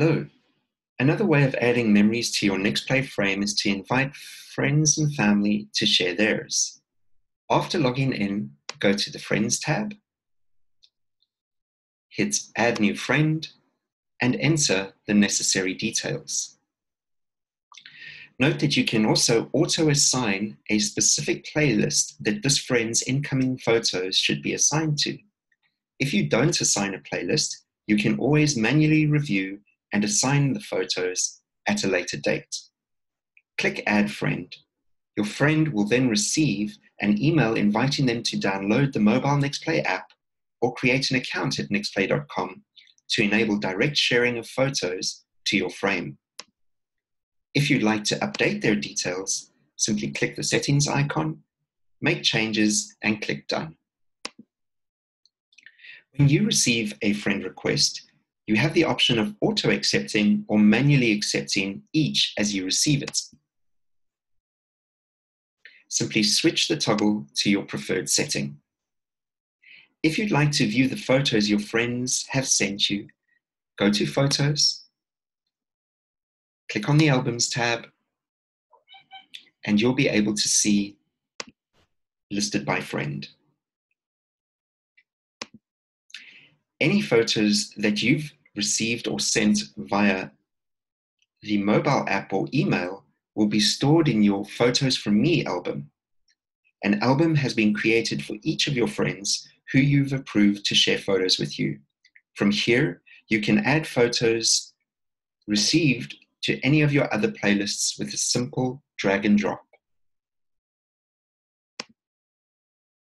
Hello. Another way of adding memories to your Nixplay frame is to invite friends and family to share theirs. After logging in, go to the Friends tab, hit Add New Friend, and enter the necessary details. Note that you can also auto-assign a specific playlist that this friend's incoming photos should be assigned to. If you don't assign a playlist, you can always manually review and assign the photos at a later date. Click Add Friend. Your friend will then receive an email inviting them to download the mobile Nixplay app or create an account at nixplay.com to enable direct sharing of photos to your frame. If you'd like to update their details, simply click the settings icon, make changes, and click Done. When you receive a friend request, you have the option of auto-accepting or manually accepting each as you receive it. Simply switch the toggle to your preferred setting. If you'd like to view the photos your friends have sent you, go to Photos, click on the Albums tab, and you'll be able to see listed by friend. Any photos that you've received or sent via the mobile app or email will be stored in your Photos from Me album. An album has been created for each of your friends who you've approved to share photos with you. From here, you can add photos received to any of your other playlists with a simple drag and drop.